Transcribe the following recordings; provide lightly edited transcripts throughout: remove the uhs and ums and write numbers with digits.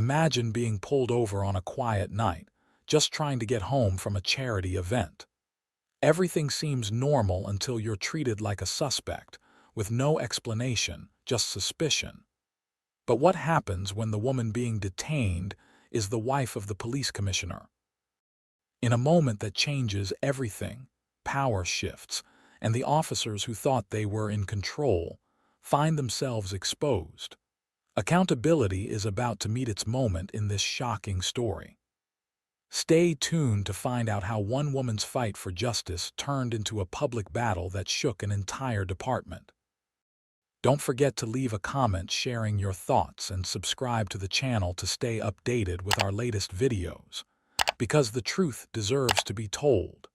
Imagine being pulled over on a quiet night, just trying to get home from a charity event. Everything seems normal until you're treated like a suspect, with no explanation, just suspicion. But what happens when the woman being detained is the wife of the police commissioner? In a moment that changes everything, power shifts, and the officers who thought they were in control find themselves exposed. Accountability is about to meet its moment in this shocking story. Stay tuned to find out how one woman's fight for justice turned into a public battle that shook an entire department. Don't forget to leave a comment sharing your thoughts and subscribe to the channel to stay updated with our latest videos, because the truth deserves to be told.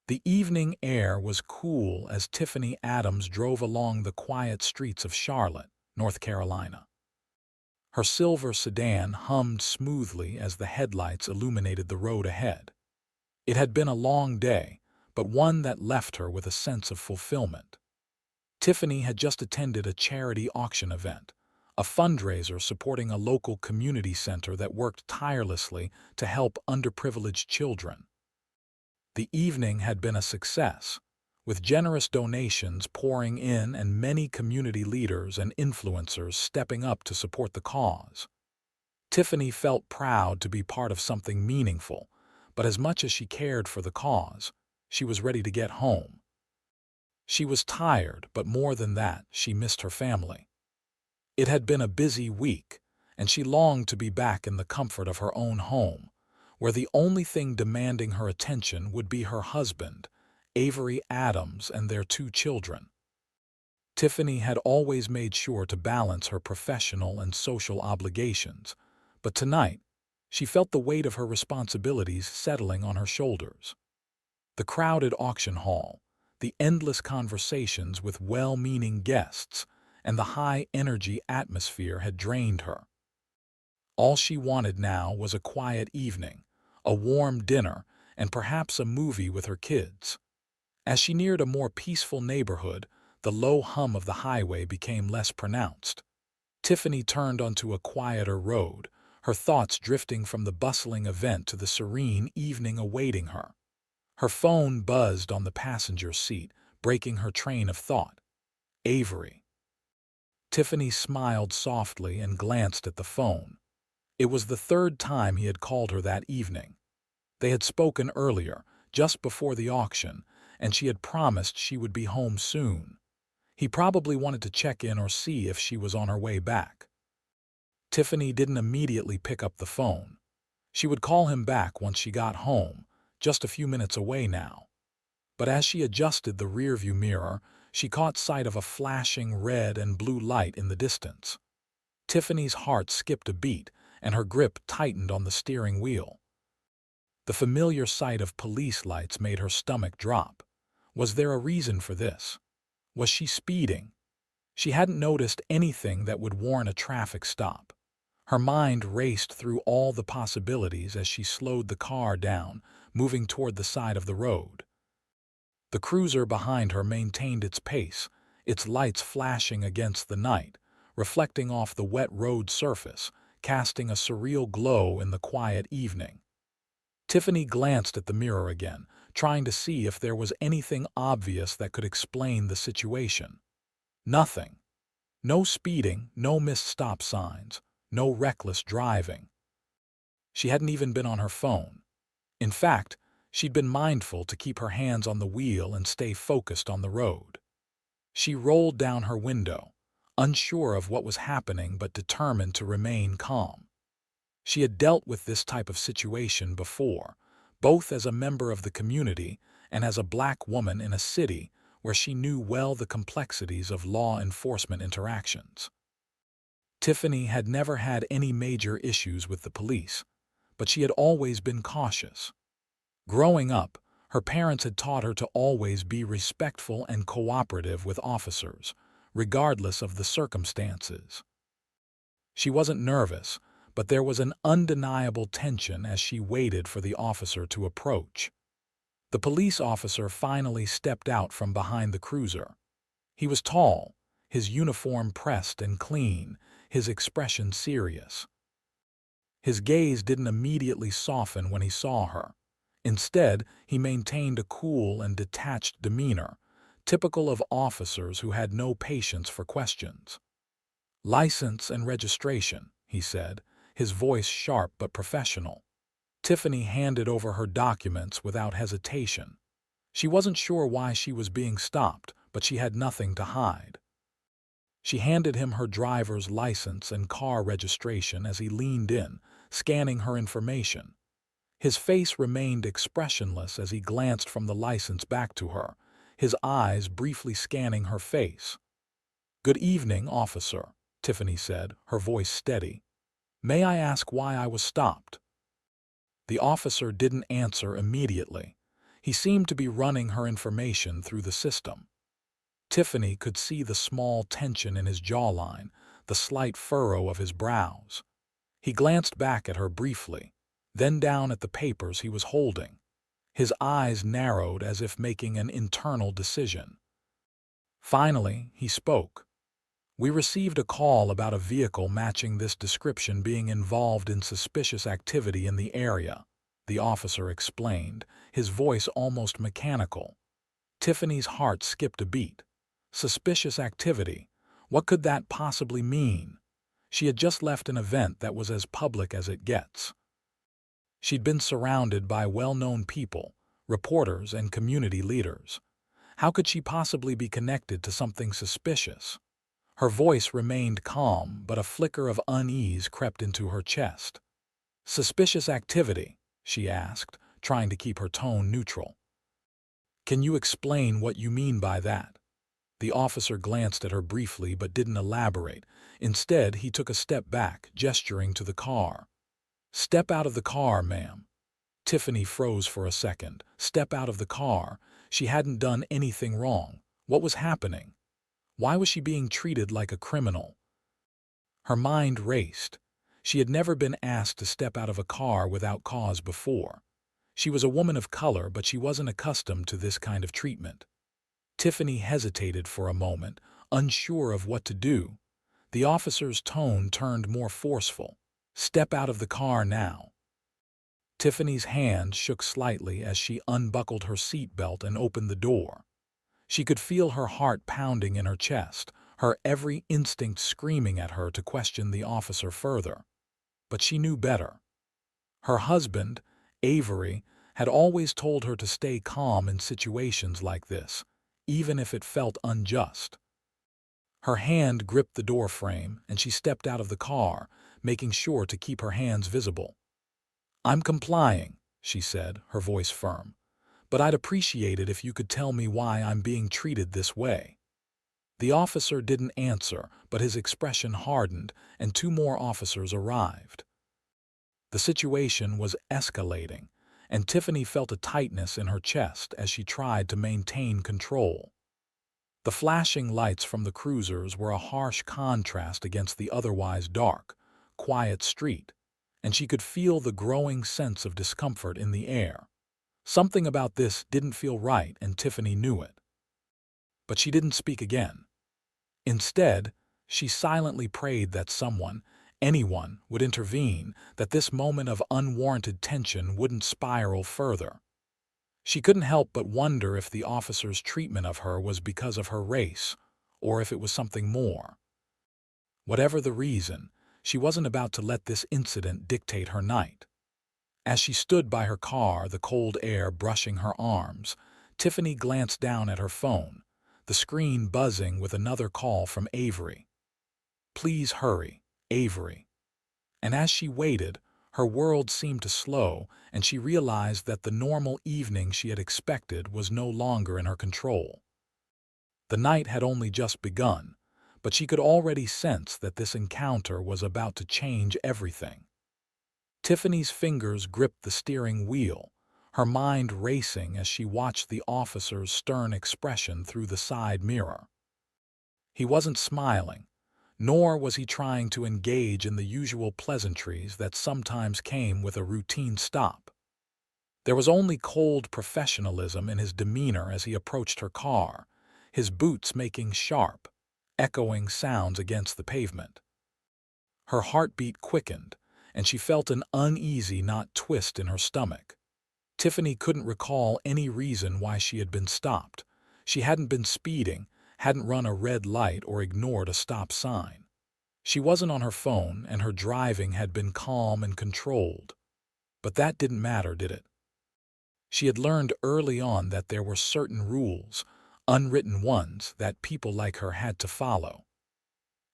The evening air was cool as Tiffany Adams drove along the quiet streets of Charlotte, North Carolina. Her silver sedan hummed smoothly as the headlights illuminated the road ahead. It had been a long day, but one that left her with a sense of fulfillment. Tiffany had just attended a charity auction event, a fundraiser supporting a local community center that worked tirelessly to help underprivileged children. The evening had been a success, with generous donations pouring in and many community leaders and influencers stepping up to support the cause. Tiffany felt proud to be part of something meaningful, but as much as she cared for the cause, she was ready to get home. She was tired, but more than that, she missed her family. It had been a busy week, and she longed to be back in the comfort of her own home, where the only thing demanding her attention would be her husband, Avery Adams, and their 2 children. Tiffany had always made sure to balance her professional and social obligations, but tonight, she felt the weight of her responsibilities settling on her shoulders. The crowded auction hall, the endless conversations with well-meaning guests, and the high-energy atmosphere had drained her. All she wanted now was a quiet evening, a warm dinner, and perhaps a movie with her kids. As she neared a more peaceful neighborhood, the low hum of the highway became less pronounced. Tiffany turned onto a quieter road, her thoughts drifting from the bustling event to the serene evening awaiting her. Her phone buzzed on the passenger seat, breaking her train of thought. Avery. Tiffany smiled softly and glanced at the phone. It was the 3rd time he had called her that evening. They had spoken earlier, just before the auction, and she had promised she would be home soon. He probably wanted to check in or see if she was on her way back. Tiffany didn't immediately pick up the phone. She would call him back once she got home, just a few minutes away now. But as she adjusted the rearview mirror, she caught sight of a flashing red and blue light in the distance. Tiffany's heart skipped a beat, and her grip tightened on the steering wheel. The familiar sight of police lights made her stomach drop. Was there a reason for this? Was she speeding? She hadn't noticed anything that would warrant a traffic stop. Her mind raced through all the possibilities as she slowed the car down, moving toward the side of the road. The cruiser behind her maintained its pace, its lights flashing against the night, reflecting off the wet road surface, casting a surreal glow in the quiet evening. Tiffany glanced at the mirror again, trying to see if there was anything obvious that could explain the situation. Nothing. No speeding, no missed stop signs, no reckless driving. She hadn't even been on her phone. In fact, she'd been mindful to keep her hands on the wheel and stay focused on the road. She rolled down her window, unsure of what was happening but determined to remain calm. She had dealt with this type of situation before, both as a member of the community and as a black woman in a city where she knew well the complexities of law enforcement interactions. Tiffany had never had any major issues with the police, but she had always been cautious. Growing up, her parents had taught her to always be respectful and cooperative with officers, regardless of the circumstances. She wasn't nervous, but there was an undeniable tension as she waited for the officer to approach. The police officer finally stepped out from behind the cruiser. He was tall, his uniform pressed and clean, his expression serious. His gaze didn't immediately soften when he saw her. Instead, he maintained a cool and detached demeanor, typical of officers who had no patience for questions. "License and registration," he said, his voice sharp but professional. Tiffany handed over her documents without hesitation. She wasn't sure why she was being stopped, but she had nothing to hide. She handed him her driver's license and car registration as he leaned in, scanning her information. His face remained expressionless as he glanced from the license back to her, his eyes briefly scanning her face. "Good evening, officer," Tiffany said, her voice steady. "May I ask why I was stopped?" The officer didn't answer immediately. He seemed to be running her information through the system. Tiffany could see the small tension in his jawline, the slight furrow of his brows. He glanced back at her briefly, then down at the papers he was holding. His eyes narrowed as if making an internal decision. Finally, he spoke. "We received a call about a vehicle matching this description being involved in suspicious activity in the area," the officer explained, his voice almost mechanical. Tiffany's heart skipped a beat. Suspicious activity. What could that possibly mean? She had just left an event that was as public as it gets. She'd been surrounded by well-known people, reporters and community leaders. How could she possibly be connected to something suspicious? Her voice remained calm, but a flicker of unease crept into her chest. "Suspicious activity?" she asked, trying to keep her tone neutral. "Can you explain what you mean by that?" The officer glanced at her briefly but didn't elaborate. Instead, he took a step back, gesturing to the car. "Step out of the car, ma'am." Tiffany froze for a second. Step out of the car. She hadn't done anything wrong. What was happening? Why was she being treated like a criminal? Her mind raced. She had never been asked to step out of a car without cause before. She was a woman of color, but she wasn't accustomed to this kind of treatment. Tiffany hesitated for a moment, unsure of what to do. The officer's tone turned more forceful. "Step out of the car now." Tiffany's hand shook slightly as she unbuckled her seatbelt and opened the door. She could feel her heart pounding in her chest, her every instinct screaming at her to question the officer further. But she knew better. Her husband, Avery, had always told her to stay calm in situations like this, even if it felt unjust. Her hand gripped the door frame, and she stepped out of the car, making sure to keep her hands visible. "I'm complying," she said, her voice firm. "But I'd appreciate it if you could tell me why I'm being treated this way." The officer didn't answer, but his expression hardened, and two more officers arrived. The situation was escalating, and Tiffany felt a tightness in her chest as she tried to maintain control. The flashing lights from the cruisers were a harsh contrast against the otherwise dark, quiet street, and she could feel the growing sense of discomfort in the air. Something about this didn't feel right, and Tiffany knew it. But she didn't speak again. Instead, she silently prayed that someone, anyone, would intervene, that this moment of unwarranted tension wouldn't spiral further. She couldn't help but wonder if the officer's treatment of her was because of her race, or if it was something more. Whatever the reason, she wasn't about to let this incident dictate her night. As she stood by her car, the cold air brushing her arms, Tiffany glanced down at her phone, the screen buzzing with another call from Avery. "Please hurry, Avery." And as she waited, her world seemed to slow, and she realized that the normal evening she had expected was no longer in her control. The night had only just begun, but she could already sense that this encounter was about to change everything. Tiffany's fingers gripped the steering wheel, her mind racing as she watched the officer's stern expression through the side mirror. He wasn't smiling, nor was he trying to engage in the usual pleasantries that sometimes came with a routine stop. There was only cold professionalism in his demeanor as he approached her car, his boots making sharp, echoing sounds against the pavement. Her heartbeat quickened, and she felt an uneasy twist in her stomach. Tiffany couldn't recall any reason why she had been stopped. She hadn't been speeding, hadn't run a red light or ignored a stop sign. She wasn't on her phone, and her driving had been calm and controlled. But that didn't matter, did it? She had learned early on that there were certain rules, unwritten ones, that people like her had to follow.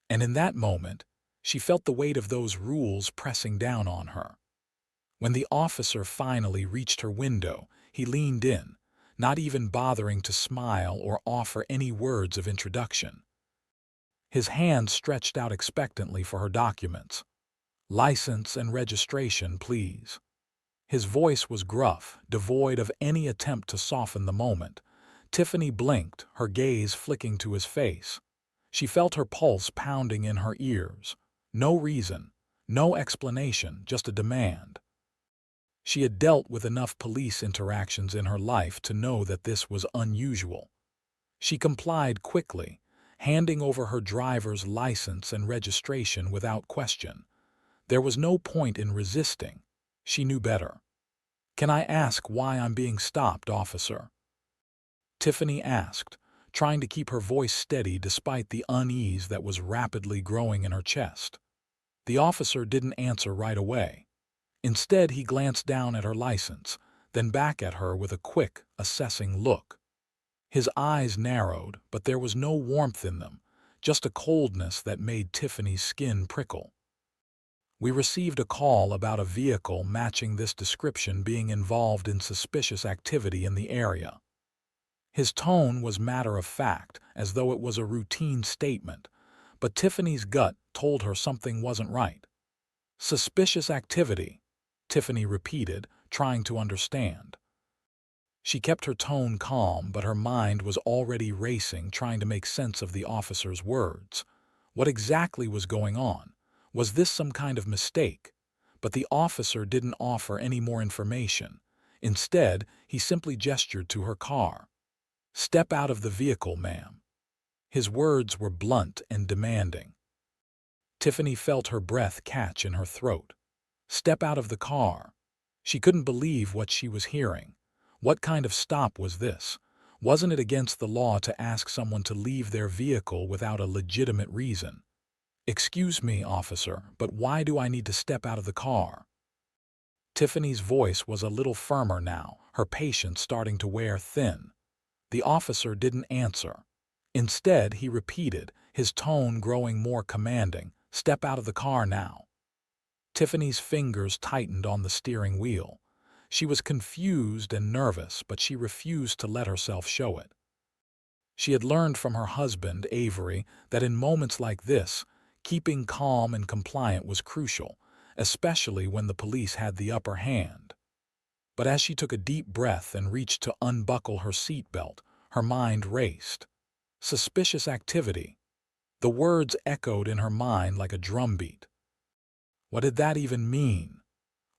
And in that moment, she felt the weight of those rules pressing down on her. When the officer finally reached her window, he leaned in, not even bothering to smile or offer any words of introduction. His hand stretched out expectantly for her documents. "License and registration, please." His voice was gruff, devoid of any attempt to soften the moment. Tiffany blinked, her gaze flicking to his face. She felt her pulse pounding in her ears. No reason, no explanation, just a demand. She had dealt with enough police interactions in her life to know that this was unusual. She complied quickly, handing over her driver's license and registration without question. There was no point in resisting. She knew better. "Can I ask why I'm being stopped, officer?" Tiffany asked, trying to keep her voice steady despite the unease that was rapidly growing in her chest. The officer didn't answer right away. Instead, he glanced down at her license, then back at her with a quick, assessing look. His eyes narrowed, but there was no warmth in them, just a coldness that made Tiffany's skin prickle. "We received a call about a vehicle matching this description being involved in suspicious activity in the area." His tone was matter-of-fact, as though it was a routine statement, but Tiffany's gut told her something wasn't right. "Suspicious activity," Tiffany repeated, trying to understand. She kept her tone calm, but her mind was already racing, trying to make sense of the officer's words. What exactly was going on? Was this some kind of mistake? But the officer didn't offer any more information. Instead, he simply gestured to her car. "Step out of the vehicle, ma'am." His words were blunt and demanding. Tiffany felt her breath catch in her throat. Step out of the car. She couldn't believe what she was hearing. What kind of stop was this? Wasn't it against the law to ask someone to leave their vehicle without a legitimate reason? "Excuse me, officer, but why do I need to step out of the car?" Tiffany's voice was a little firmer now, her patience starting to wear thin. The officer didn't answer. Instead, he repeated, his tone growing more commanding, "Step out of the car now." Tiffany's fingers tightened on the steering wheel. She was confused and nervous, but she refused to let herself show it. She had learned from her husband, Avery, that in moments like this, keeping calm and compliant was crucial, especially when the police had the upper hand. But as she took a deep breath and reached to unbuckle her seatbelt, her mind raced. Suspicious activity. The words echoed in her mind like a drumbeat. What did that even mean?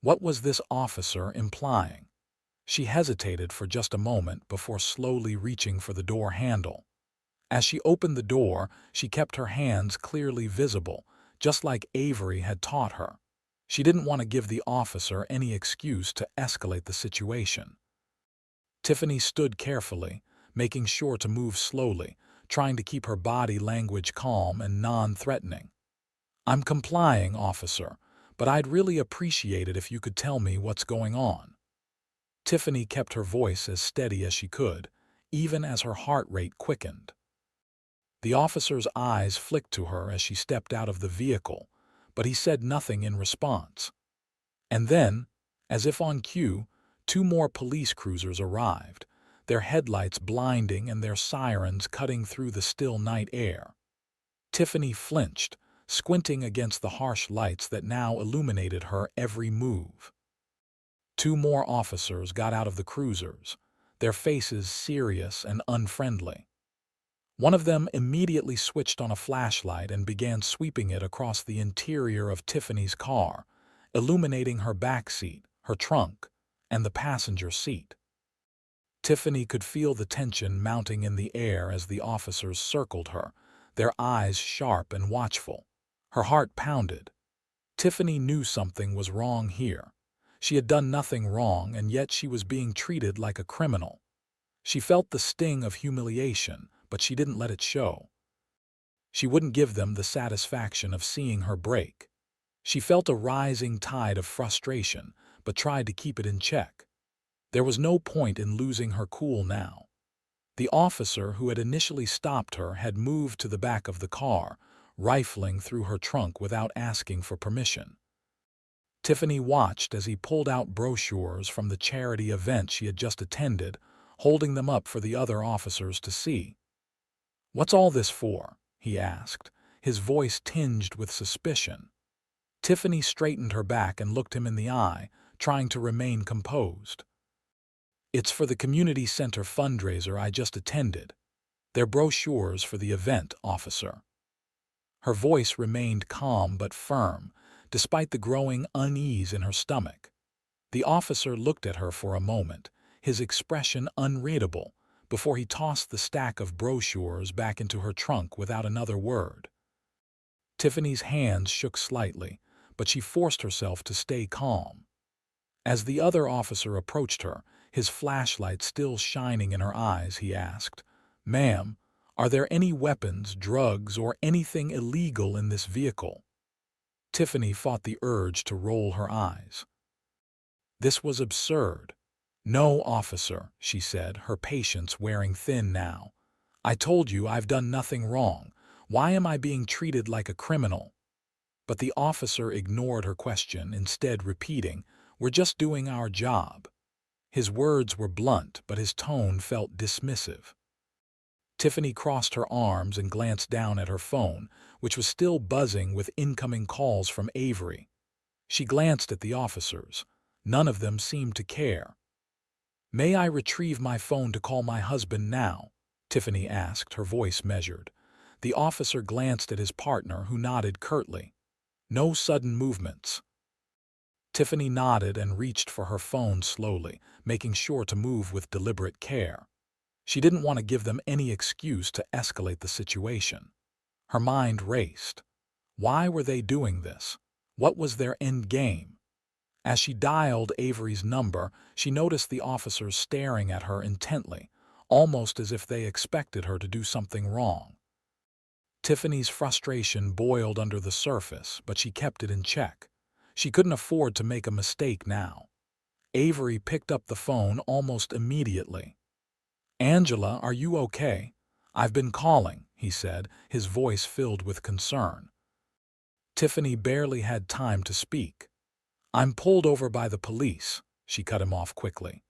What was this officer implying? She hesitated for just a moment before slowly reaching for the door handle. As she opened the door, she kept her hands clearly visible, just like Avery had taught her. She didn't want to give the officer any excuse to escalate the situation. Tiffany stood carefully, making sure to move slowly, trying to keep her body language calm and non-threatening. "I'm complying, officer, but I'd really appreciate it if you could tell me what's going on." Tiffany kept her voice as steady as she could, even as her heart rate quickened. The officer's eyes flicked to her as she stepped out of the vehicle, but he said nothing in response. And then, as if on cue, 2 more police cruisers arrived, their headlights blinding and their sirens cutting through the still night air. Tiffany flinched, squinting against the harsh lights that now illuminated her every move. 2 more officers got out of the cruisers, their faces serious and unfriendly. One of them immediately switched on a flashlight and began sweeping it across the interior of Tiffany's car, illuminating her back seat, her trunk, and the passenger seat. Tiffany could feel the tension mounting in the air as the officers circled her, their eyes sharp and watchful. Her heart pounded. Tiffany knew something was wrong here. She had done nothing wrong, and yet she was being treated like a criminal. She felt the sting of humiliation, but she didn't let it show. She wouldn't give them the satisfaction of seeing her break. She felt a rising tide of frustration, but tried to keep it in check. There was no point in losing her cool now. The officer who had initially stopped her had moved to the back of the car, rifling through her trunk without asking for permission. Tiffany watched as he pulled out brochures from the charity event she had just attended, holding them up for the other officers to see. "What's all this for?" he asked, his voice tinged with suspicion. Tiffany straightened her back and looked him in the eye, trying to remain composed. "It's for the community center fundraiser I just attended. They're brochures for the event, officer." Her voice remained calm but firm, despite the growing unease in her stomach. The officer looked at her for a moment, his expression unreadable, before he tossed the stack of brochures back into her trunk without another word. Tiffany's hands shook slightly, but she forced herself to stay calm. As the other officer approached her, his flashlight still shining in her eyes, he asked, "Ma'am, are there any weapons, drugs, or anything illegal in this vehicle?" Tiffany fought the urge to roll her eyes. This was absurd. "No, officer," she said, her patience wearing thin now. "I told you I've done nothing wrong. Why am I being treated like a criminal?" But the officer ignored her question, instead repeating, "We're just doing our job." His words were blunt, but his tone felt dismissive. Tiffany crossed her arms and glanced down at her phone, which was still buzzing with incoming calls from Avery. She glanced at the officers. None of them seemed to care. "May I retrieve my phone to call my husband now?" Tiffany asked, her voice measured. The officer glanced at his partner, who nodded curtly. "No sudden movements." Tiffany nodded and reached for her phone slowly, making sure to move with deliberate care. She didn't want to give them any excuse to escalate the situation. Her mind raced. Why were they doing this? What was their end game? As she dialed Avery's number, she noticed the officers staring at her intently, almost as if they expected her to do something wrong. Tiffany's frustration boiled under the surface, but she kept it in check. She couldn't afford to make a mistake now. Avery picked up the phone almost immediately. "Angela, are you okay? I've been calling," he said, his voice filled with concern. Tiffany barely had time to speak. "I'm pulled over by the police," she cut him off quickly.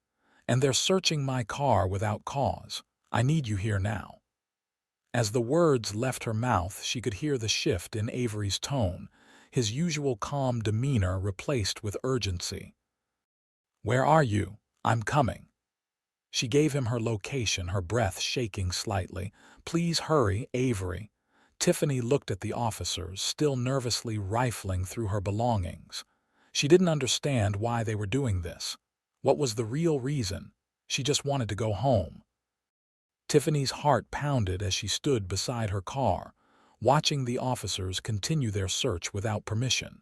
"And they're searching my car without cause. I need you here now." As the words left her mouth, she could hear the shift in Avery's tone, his usual calm demeanor replaced with urgency. "Where are you? I'm coming." She gave him her location, her breath shaking slightly. "Please hurry, Avery." Tiffany looked at the officers, still nervously rifling through her belongings. She didn't understand why they were doing this. What was the real reason? She just wanted to go home. Tiffany's heart pounded as she stood beside her car, watching the officers continue their search without permission.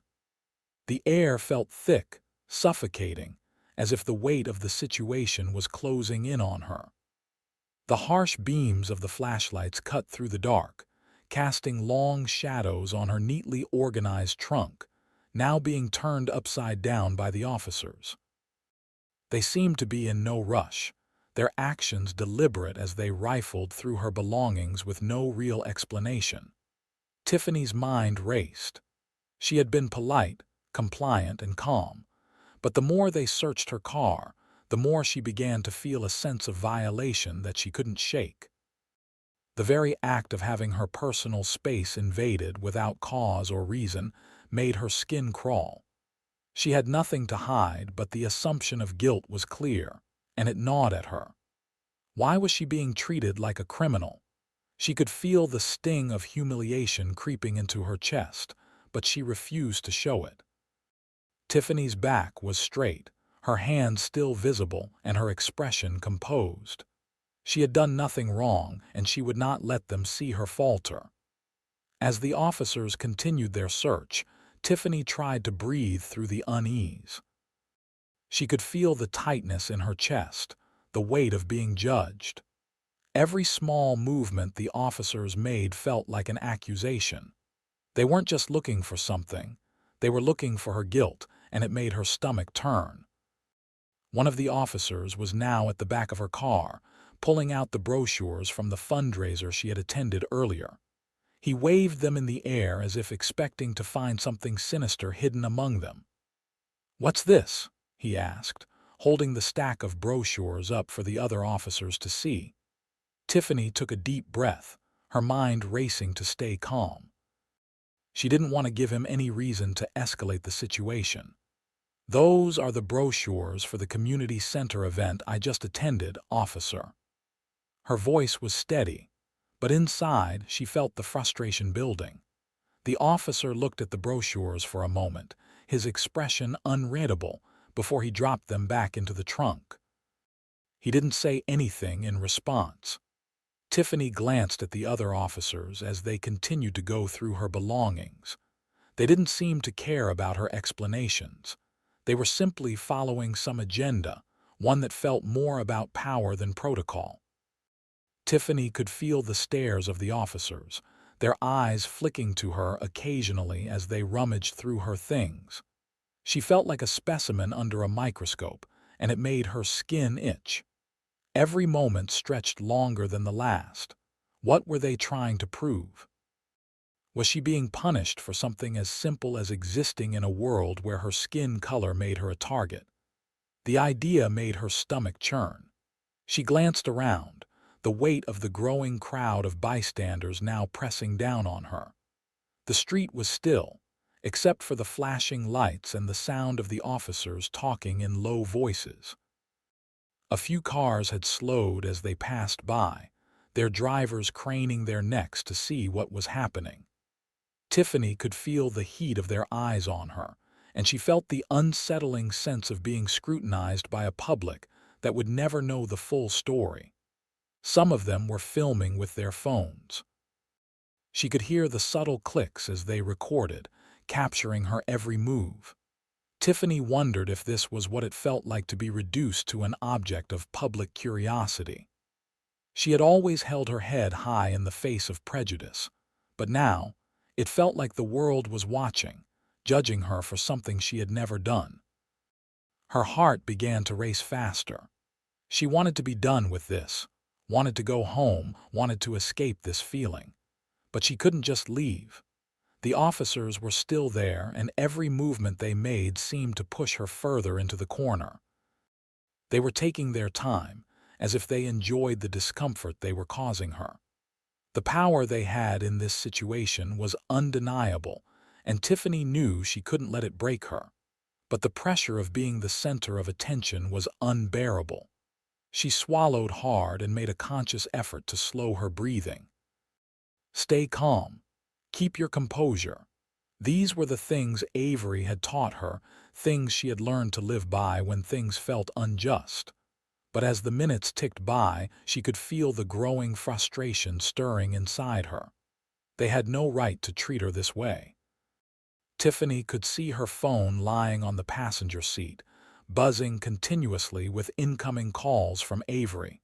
The air felt thick, suffocating, as if the weight of the situation was closing in on her. The harsh beams of the flashlights cut through the dark, casting long shadows on her neatly organized trunk, now being turned upside down by the officers. They seemed to be in no rush, their actions deliberate as they rifled through her belongings with no real explanation. Tiffany's mind raced. She had been polite, compliant, and calm, but the more they searched her car, the more she began to feel a sense of violation that she couldn't shake. The very act of having her personal space invaded without cause or reason made her skin crawl. She had nothing to hide, but the assumption of guilt was clear, and it gnawed at her. Why was she being treated like a criminal? She could feel the sting of humiliation creeping into her chest, but she refused to show it. Tiffany's back was straight, her hands still visible, and her expression composed. She had done nothing wrong, and she would not let them see her falter. As the officers continued their search, Tiffany tried to breathe through the unease. She could feel the tightness in her chest, the weight of being judged. Every small movement the officers made felt like an accusation. They weren't just looking for something, they were looking for her guilt, and it made her stomach turn. One of the officers was now at the back of her car, pulling out the brochures from the fundraiser she had attended earlier. He waved them in the air as if expecting to find something sinister hidden among them. "What's this?" he asked, holding the stack of brochures up for the other officers to see. Tiffany took a deep breath, her mind racing to stay calm. She didn't want to give him any reason to escalate the situation. "Those are the brochures for the community center event I just attended, officer." Her voice was steady, but inside she felt the frustration building. The officer looked at the brochures for a moment, his expression unreadable, before he dropped them back into the trunk. He didn't say anything in response. Tiffany glanced at the other officers as they continued to go through her belongings. They didn't seem to care about her explanations. They were simply following some agenda, one that felt more about power than protocol. Tiffany could feel the stares of the officers, their eyes flicking to her occasionally as they rummaged through her things. She felt like a specimen under a microscope, and it made her skin itch. Every moment stretched longer than the last. What were they trying to prove? Was she being punished for something as simple as existing in a world where her skin color made her a target? The idea made her stomach churn. She glanced around, the weight of the growing crowd of bystanders now pressing down on her. The street was still, except for the flashing lights and the sound of the officers talking in low voices. A few cars had slowed as they passed by, their drivers craning their necks to see what was happening. Tiffany could feel the heat of their eyes on her, and she felt the unsettling sense of being scrutinized by a public that would never know the full story. Some of them were filming with their phones. She could hear the subtle clicks as they recorded, capturing her every move. Tiffany wondered if this was what it felt like to be reduced to an object of public curiosity. She had always held her head high in the face of prejudice, but now it felt like the world was watching, judging her for something she had never done. Her heart began to race faster. She wanted to be done with this, wanted to go home, wanted to escape this feeling. But she couldn't just leave. The officers were still there, and every movement they made seemed to push her further into the corner. They were taking their time, as if they enjoyed the discomfort they were causing her. The power they had in this situation was undeniable, and Tiffany knew she couldn't let it break her. But the pressure of being the center of attention was unbearable. She swallowed hard and made a conscious effort to slow her breathing. Stay calm. Keep your composure. These were the things Avery had taught her, things she had learned to live by when things felt unjust. But as the minutes ticked by, she could feel the growing frustration stirring inside her. They had no right to treat her this way. Tiffany could see her phone lying on the passenger seat, buzzing continuously with incoming calls from Avery.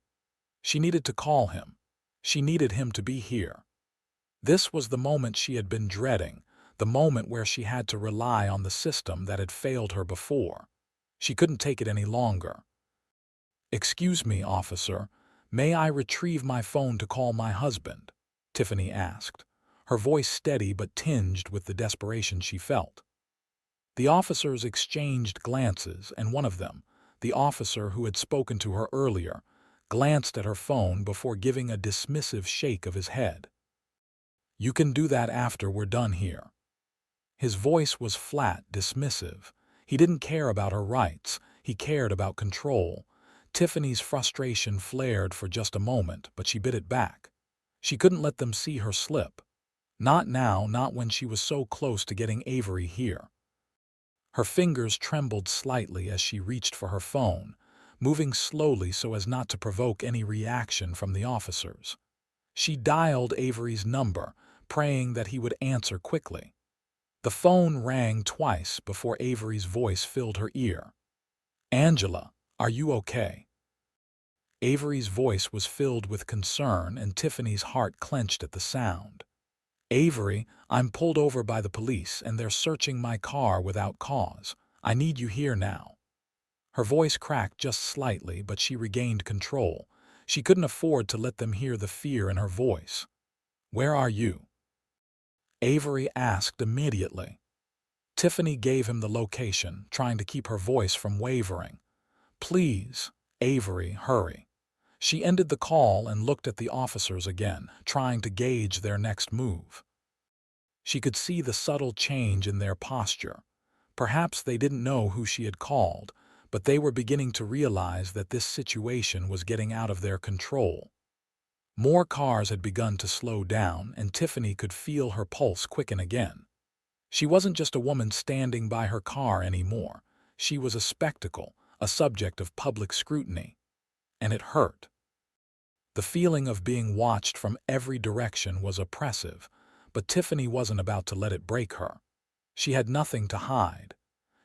She needed to call him. She needed him to be here. This was the moment she had been dreading, the moment where she had to rely on the system that had failed her before. She couldn't take it any longer. "Excuse me, officer, may I retrieve my phone to call my husband?" Tiffany asked, her voice steady but tinged with the desperation she felt. The officers exchanged glances, and one of them, the officer who had spoken to her earlier, glanced at her phone before giving a dismissive shake of his head. "You can do that after we're done here." His voice was flat, dismissive. He didn't care about her rights, he cared about control. Tiffany's frustration flared for just a moment, but she bit it back. She couldn't let them see her slip. Not now, not when she was so close to getting Avery here. Her fingers trembled slightly as she reached for her phone, moving slowly so as not to provoke any reaction from the officers. She dialed Avery's number, praying that he would answer quickly. The phone rang twice before Avery's voice filled her ear. "Angela, are you okay?" Avery's voice was filled with concern, and Tiffany's heart clenched at the sound. "Avery, I'm pulled over by the police and they're searching my car without cause. I need you here now." Her voice cracked just slightly, but she regained control. She couldn't afford to let them hear the fear in her voice. "Where are you?" Avery asked immediately. Tiffany gave him the location, trying to keep her voice from wavering. "Please, Avery, hurry." She ended the call and looked at the officers again, trying to gauge their next move. She could see the subtle change in their posture. Perhaps they didn't know who she had called, but they were beginning to realize that this situation was getting out of their control. More cars had begun to slow down, and Tiffany could feel her pulse quicken again. She wasn't just a woman standing by her car anymore. She was a spectacle, a subject of public scrutiny. And it hurt. The feeling of being watched from every direction was oppressive, but Tiffany wasn't about to let it break her. She had nothing to hide.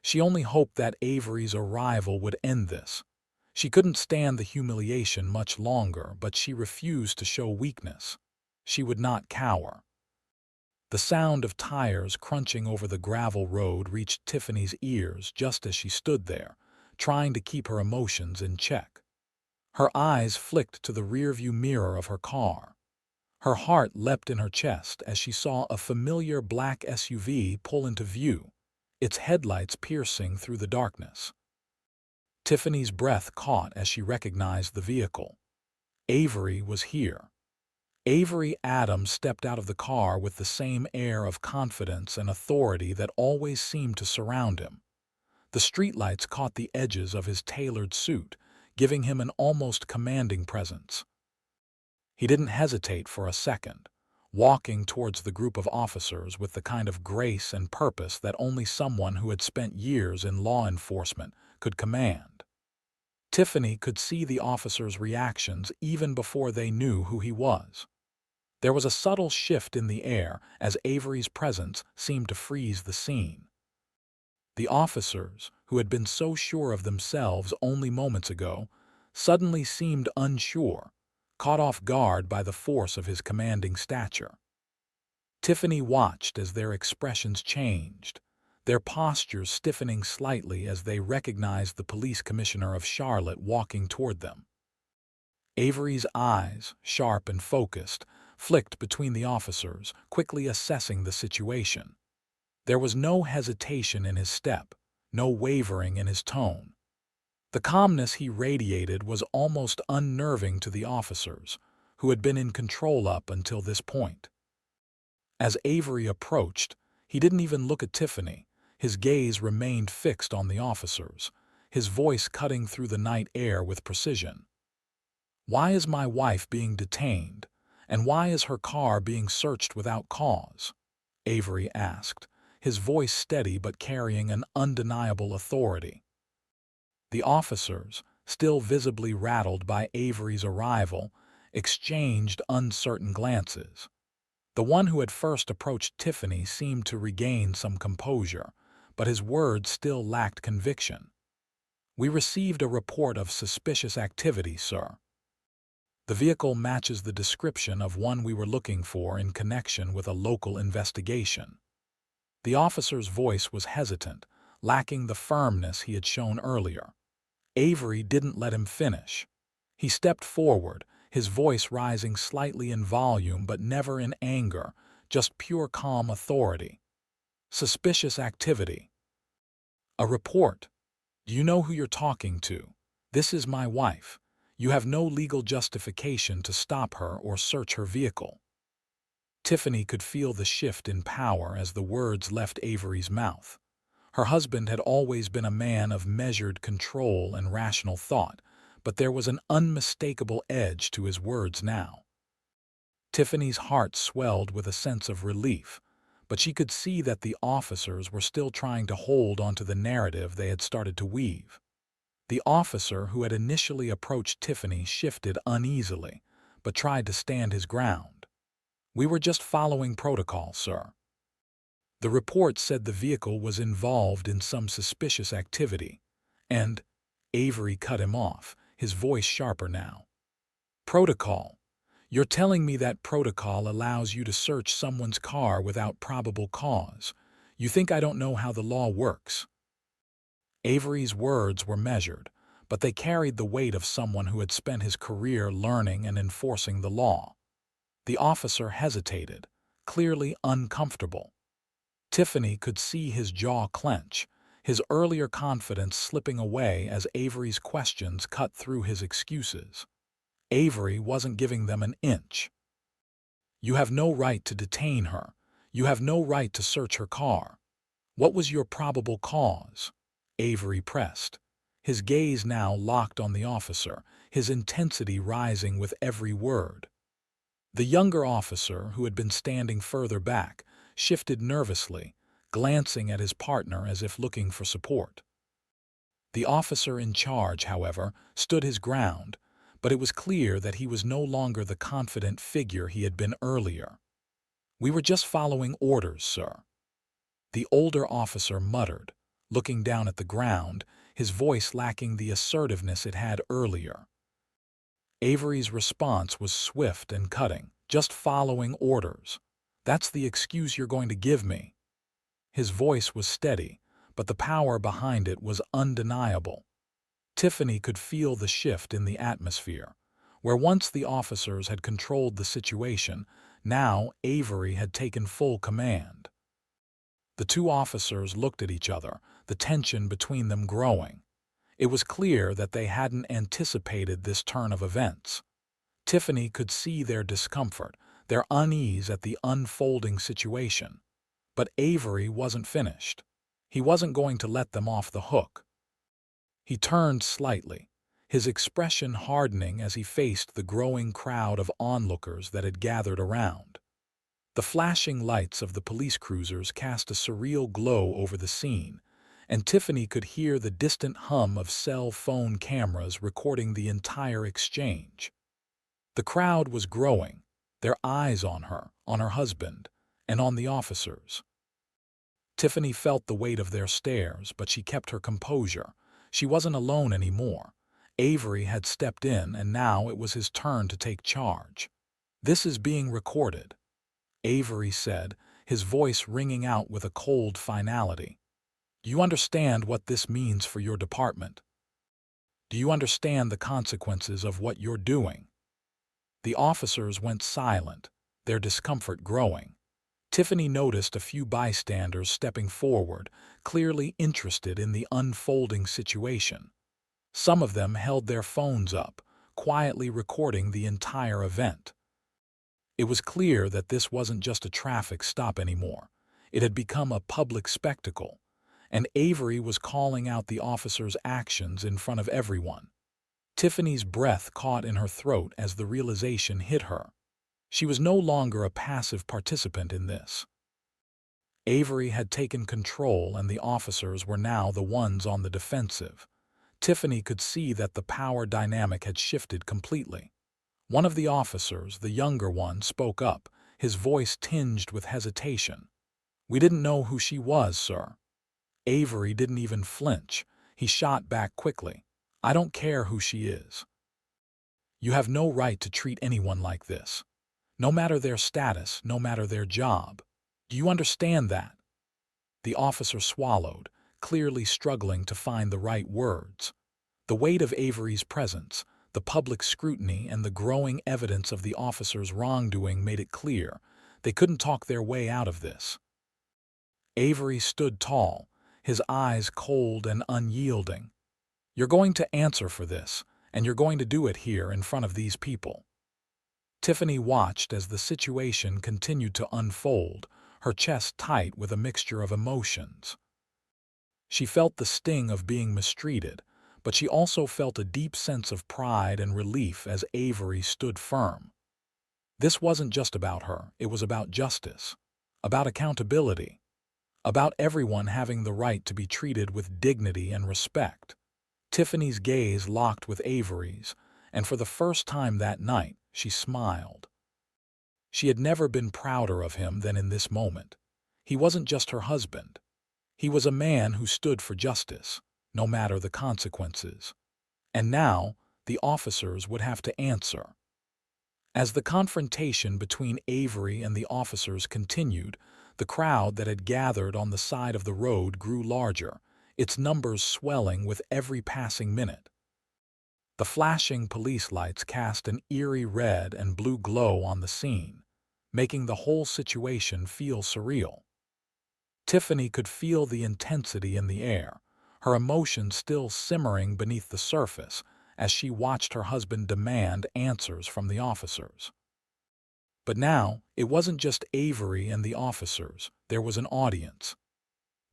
She only hoped that Avery's arrival would end this. She couldn't stand the humiliation much longer, but she refused to show weakness. She would not cower. The sound of tires crunching over the gravel road reached Tiffany's ears just as she stood there, trying to keep her emotions in check. Her eyes flicked to the rearview mirror of her car. Her heart leapt in her chest as she saw a familiar black SUV pull into view, its headlights piercing through the darkness. Tiffany's breath caught as she recognized the vehicle. Avery was here. Avery Adams stepped out of the car with the same air of confidence and authority that always seemed to surround him. The streetlights caught the edges of his tailored suit, giving him an almost commanding presence. He didn't hesitate for a second, walking towards the group of officers with the kind of grace and purpose that only someone who had spent years in law enforcement could command. Tiffany could see the officers' reactions even before they knew who he was. There was a subtle shift in the air as Avery's presence seemed to freeze the scene. The officers, who had been so sure of themselves only moments ago, suddenly seemed unsure, caught off guard by the force of his commanding stature. Tiffany watched as their expressions changed, their postures stiffening slightly as they recognized the police commissioner of Charlotte walking toward them. Avery's eyes, sharp and focused, flicked between the officers, quickly assessing the situation. There was no hesitation in his step, no wavering in his tone. The calmness he radiated was almost unnerving to the officers, who had been in control up until this point. As Avery approached, he didn't even look at Tiffany. His gaze remained fixed on the officers, his voice cutting through the night air with precision. "Why is my wife being detained, and why is her car being searched without cause?" Avery asked, his voice steady but carrying an undeniable authority. The officers, still visibly rattled by Avery's arrival, exchanged uncertain glances. The one who had first approached Tiffany seemed to regain some composure, but his words still lacked conviction. "We received a report of suspicious activity, sir. The vehicle matches the description of one we were looking for in connection with a local investigation." The officer's voice was hesitant, lacking the firmness he had shown earlier. Avery didn't let him finish. He stepped forward, his voice rising slightly in volume but never in anger, just pure calm authority. "Suspicious activity. A report. Do you know who you're talking to? This is my wife. You have no legal justification to stop her or search her vehicle." Tiffany could feel the shift in power as the words left Avery's mouth. Her husband had always been a man of measured control and rational thought, but there was an unmistakable edge to his words now. Tiffany's heart swelled with a sense of relief, but she could see that the officers were still trying to hold onto the narrative they had started to weave. The officer who had initially approached Tiffany shifted uneasily, but tried to stand his ground. "We were just following protocol, sir." The report said the vehicle was involved in some suspicious activity, and Avery cut him off, his voice sharper now. Protocol. You're telling me that protocol allows you to search someone's car without probable cause. You think I don't know how the law works? Avery's words were measured, but they carried the weight of someone who had spent his career learning and enforcing the law. The officer hesitated, clearly uncomfortable. Tiffany could see his jaw clench, his earlier confidence slipping away as Avery's questions cut through his excuses. Avery wasn't giving them an inch. You have no right to detain her. You have no right to search her car. What was your probable cause? Avery pressed, his gaze now locked on the officer, his intensity rising with every word. The younger officer, who had been standing further back, shifted nervously, glancing at his partner as if looking for support. The officer in charge, however, stood his ground, but it was clear that he was no longer the confident figure he had been earlier. "We were just following orders, sir." The older officer muttered, looking down at the ground, his voice lacking the assertiveness it had earlier. Avery's response was swift and cutting. "Just following orders. That's the excuse you're going to give me?" His voice was steady, but the power behind it was undeniable. Tiffany could feel the shift in the atmosphere. Where once the officers had controlled the situation, now Avery had taken full command. The two officers looked at each other, the tension between them growing. It was clear that they hadn't anticipated this turn of events. Tiffany could see their discomfort, their unease at the unfolding situation. But Avery wasn't finished. He wasn't going to let them off the hook. He turned slightly, his expression hardening as he faced the growing crowd of onlookers that had gathered around. The flashing lights of the police cruisers cast a surreal glow over the scene, and Tiffany could hear the distant hum of cell phone cameras recording the entire exchange. The crowd was growing, their eyes on her husband, and on the officers. Tiffany felt the weight of their stares, but she kept her composure. She wasn't alone anymore. Avery had stepped in, and now it was his turn to take charge. "This is being recorded," Avery said, his voice ringing out with a cold finality. "Do you understand what this means for your department? Do you understand the consequences of what you're doing?" The officers went silent, their discomfort growing. Tiffany noticed a few bystanders stepping forward, clearly interested in the unfolding situation. Some of them held their phones up, quietly recording the entire event. It was clear that this wasn't just a traffic stop anymore. It had become a public spectacle, and Avery was calling out the officers' actions in front of everyone. Tiffany's breath caught in her throat as the realization hit her. She was no longer a passive participant in this. Avery had taken control, and the officers were now the ones on the defensive. Tiffany could see that the power dynamic had shifted completely. One of the officers, the younger one, spoke up, his voice tinged with hesitation. "We didn't know who she was, sir." Avery didn't even flinch. He shot back quickly. "I don't care who she is. You have no right to treat anyone like this. No matter their status, no matter their job. Do you understand that?" The officer swallowed, clearly struggling to find the right words. The weight of Avery's presence, the public scrutiny, and the growing evidence of the officer's wrongdoing made it clear they couldn't talk their way out of this. Avery stood tall, his eyes cold and unyielding. "You're going to answer for this, and you're going to do it here in front of these people." Tiffany watched as the situation continued to unfold, her chest tight with a mixture of emotions. She felt the sting of being mistreated, but she also felt a deep sense of pride and relief as Avery stood firm. This wasn't just about her, it was about justice, about accountability, about everyone having the right to be treated with dignity and respect. Tiffany's gaze locked with Avery's, and for the first time that night, she smiled. She had never been prouder of him than in this moment. He wasn't just her husband. He was a man who stood for justice, no matter the consequences. And now, the officers would have to answer. As the confrontation between Avery and the officers continued, the crowd that had gathered on the side of the road grew larger, its numbers swelling with every passing minute. The flashing police lights cast an eerie red and blue glow on the scene, making the whole situation feel surreal. Tiffany could feel the intensity in the air, her emotions still simmering beneath the surface as she watched her husband demand answers from the officers. But now, it wasn't just Avery and the officers, there was an audience.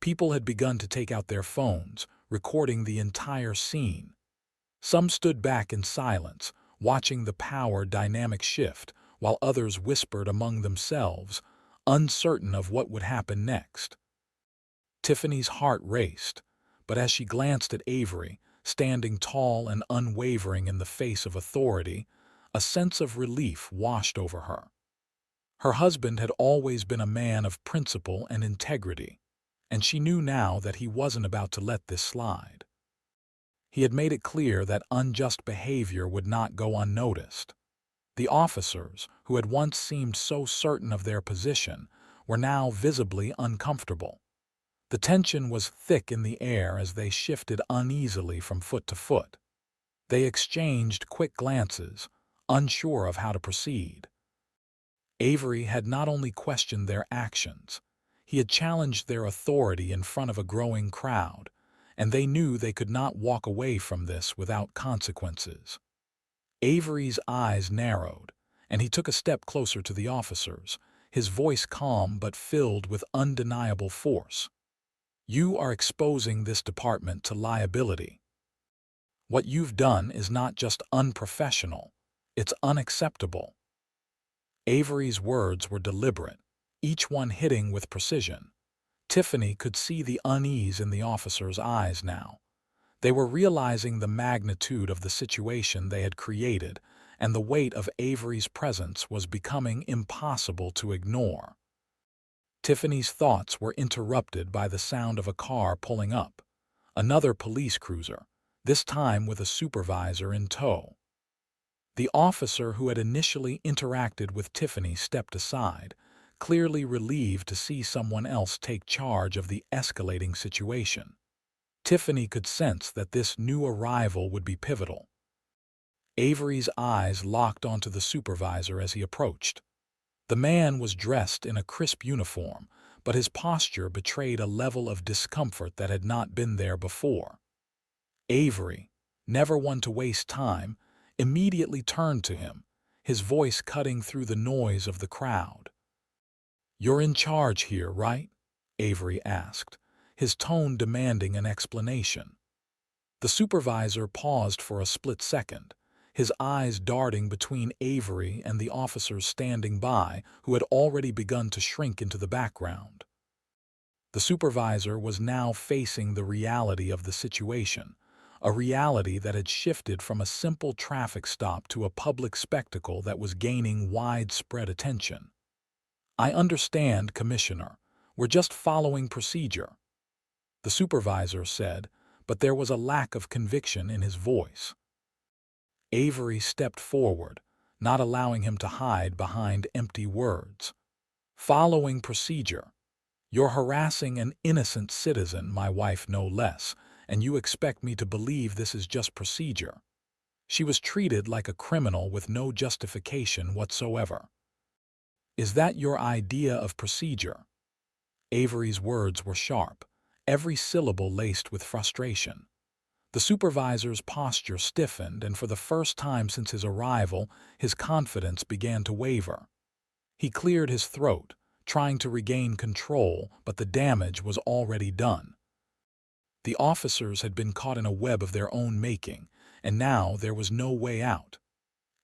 People had begun to take out their phones, recording the entire scene. Some stood back in silence, watching the power dynamic shift, while others whispered among themselves, uncertain of what would happen next. Tiffany's heart raced, but as she glanced at Avery, standing tall and unwavering in the face of authority, a sense of relief washed over her. Her husband had always been a man of principle and integrity, and she knew now that he wasn't about to let this slide. He had made it clear that unjust behavior would not go unnoticed. The officers, who had once seemed so certain of their position, were now visibly uncomfortable. The tension was thick in the air as they shifted uneasily from foot to foot. They exchanged quick glances, unsure of how to proceed. Avery had not only questioned their actions, he had challenged their authority in front of a growing crowd, and they knew they could not walk away from this without consequences. Avery's eyes narrowed, and he took a step closer to the officers, his voice calm but filled with undeniable force. "You are exposing this department to liability. What you've done is not just unprofessional, it's unacceptable." Avery's words were deliberate, each one hitting with precision. Tiffany could see the unease in the officers' eyes now. They were realizing the magnitude of the situation they had created, and the weight of Avery's presence was becoming impossible to ignore. Tiffany's thoughts were interrupted by the sound of a car pulling up. Another police cruiser, this time with a supervisor in tow. The officer who had initially interacted with Tiffany stepped aside, clearly relieved to see someone else take charge of the escalating situation. Tiffany could sense that this new arrival would be pivotal. Avery's eyes locked onto the supervisor as he approached. The man was dressed in a crisp uniform, but his posture betrayed a level of discomfort that had not been there before. Avery, never one to waste time, immediately turned to him, his voice cutting through the noise of the crowd. "You're in charge here, right?" Avery asked, his tone demanding an explanation. The supervisor paused for a split second, his eyes darting between Avery and the officers standing by, who had already begun to shrink into the background. The supervisor was now facing the reality of the situation, a reality that had shifted from a simple traffic stop to a public spectacle that was gaining widespread attention. "I understand, Commissioner. We're just following procedure," the supervisor said, but there was a lack of conviction in his voice. Avery stepped forward, not allowing him to hide behind empty words. "Following procedure. You're harassing an innocent citizen, my wife no less, and you expect me to believe this is just procedure. She was treated like a criminal with no justification whatsoever. Is that your idea of procedure?" Avery's words were sharp, every syllable laced with frustration. The supervisor's posture stiffened, and for the first time since his arrival, his confidence began to waver. He cleared his throat, trying to regain control, but the damage was already done. The officers had been caught in a web of their own making, and now there was no way out.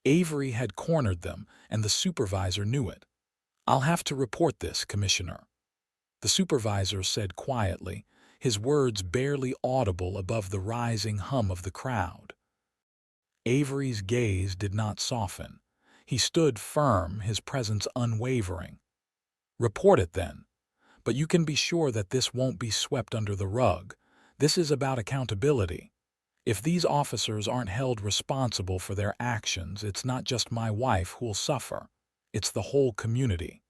Avery had cornered them, and the supervisor knew it. "I'll have to report this, Commissioner," the supervisor said quietly, his words barely audible above the rising hum of the crowd. Avery's gaze did not soften. He stood firm, his presence unwavering. "Report it then. But you can be sure that this won't be swept under the rug. This is about accountability. If these officers aren't held responsible for their actions, it's not just my wife who'll suffer. It's the whole community."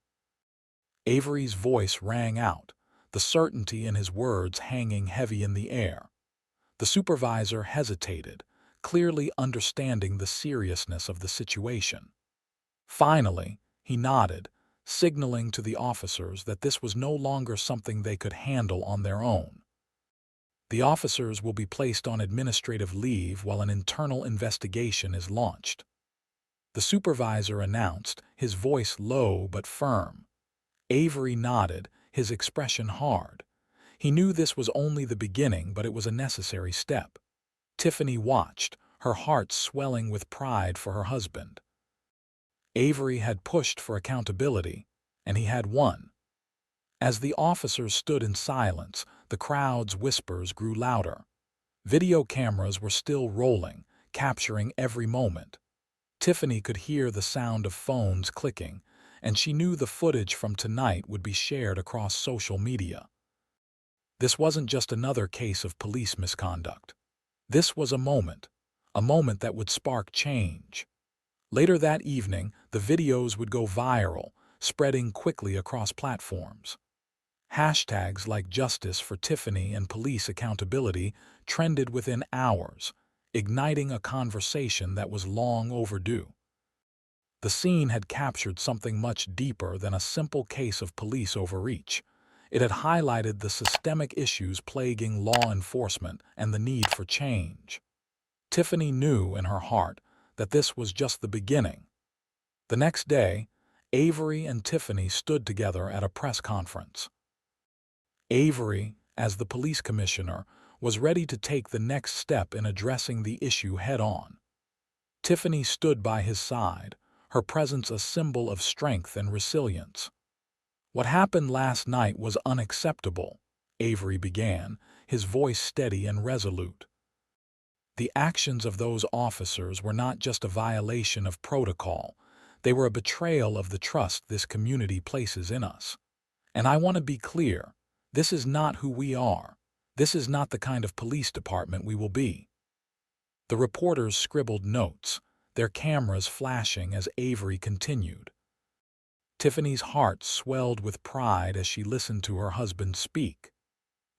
Avery's voice rang out, the certainty in his words hanging heavy in the air. The supervisor hesitated, clearly understanding the seriousness of the situation. Finally, he nodded, signaling to the officers that this was no longer something they could handle on their own. The officers will be placed on administrative leave while an internal investigation is launched. The supervisor announced, his voice low but firm. Avery nodded, his expression hard. He knew this was only the beginning, but it was a necessary step. Tiffany watched, her heart swelling with pride for her husband. Avery had pushed for accountability, and he had won. As the officers stood in silence, the crowd's whispers grew louder. Video cameras were still rolling, capturing every moment. Tiffany could hear the sound of phones clicking, and she knew the footage from tonight would be shared across social media. This wasn't just another case of police misconduct. This was a moment that would spark change. Later that evening, the videos would go viral, spreading quickly across platforms. Hashtags like Justice for Tiffany and Police Accountability trended within hours, igniting a conversation that was long overdue. The scene had captured something much deeper than a simple case of police overreach. It had highlighted the systemic issues plaguing law enforcement and the need for change. Tiffany knew in her heart that this was just the beginning. The next day, Avery and Tiffany stood together at a press conference. Avery, as the police commissioner, was ready to take the next step in addressing the issue head-on. Tiffany stood by his side, her presence a symbol of strength and resilience. "What happened last night was unacceptable," Avery began, his voice steady and resolute. "The actions of those officers were not just a violation of protocol, they were a betrayal of the trust this community places in us. And I want to be clear, this is not who we are. This is not the kind of police department we will be." The reporters scribbled notes, their cameras flashing as Avery continued. Tiffany's heart swelled with pride as she listened to her husband speak.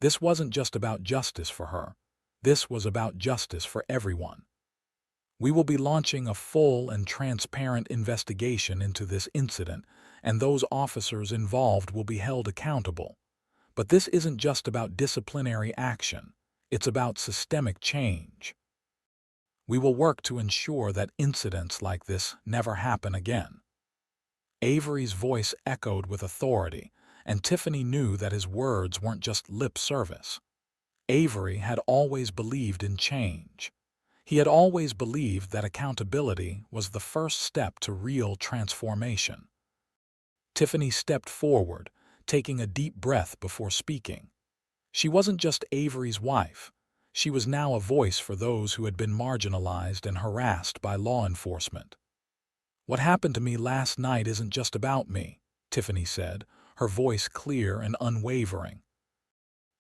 This wasn't just about justice for her. This was about justice for everyone. "We will be launching a full and transparent investigation into this incident, and those officers involved will be held accountable. But this isn't just about disciplinary action. It's about systemic change. We will work to ensure that incidents like this never happen again." Avery's voice echoed with authority, and Tiffany knew that his words weren't just lip service. Avery had always believed in change. He had always believed that accountability was the first step to real transformation. Tiffany stepped forward, taking a deep breath before speaking. She wasn't just Avery's wife. She was now a voice for those who had been marginalized and harassed by law enforcement. "What happened to me last night isn't just about me," Tiffany said, her voice clear and unwavering.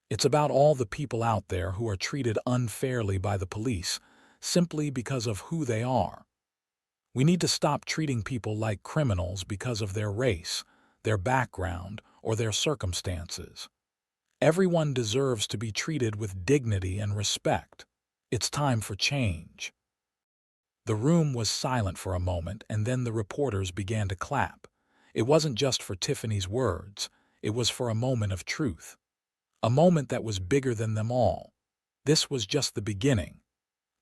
"It's about all the people out there who are treated unfairly by the police, simply because of who they are. We need to stop treating people like criminals because of their race, their background, or their circumstances. Everyone deserves to be treated with dignity and respect. It's time for change." The room was silent for a moment, and then the reporters began to clap. It wasn't just for Tiffany's words. It was for a moment of truth. A moment that was bigger than them all. This was just the beginning.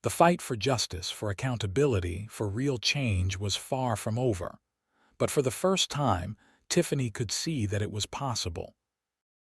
The fight for justice, for accountability, for real change was far from over. But for the first time, Tiffany could see that it was possible.